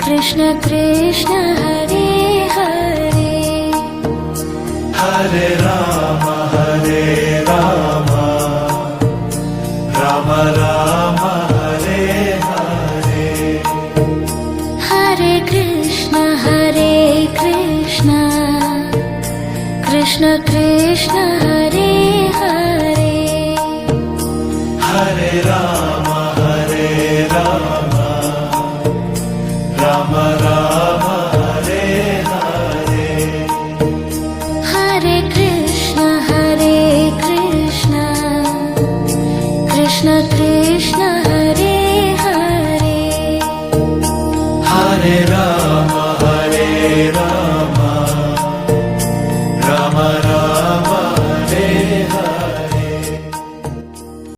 Krishna Krishna Hare Hare Hare Ram Ram Ram Hare Hare Hare Krishna Krishna Krishna Hare Hare Hare Ram Ram Ram Hare Hare Hare Krishna Krishna Krishna Hare Hare Hare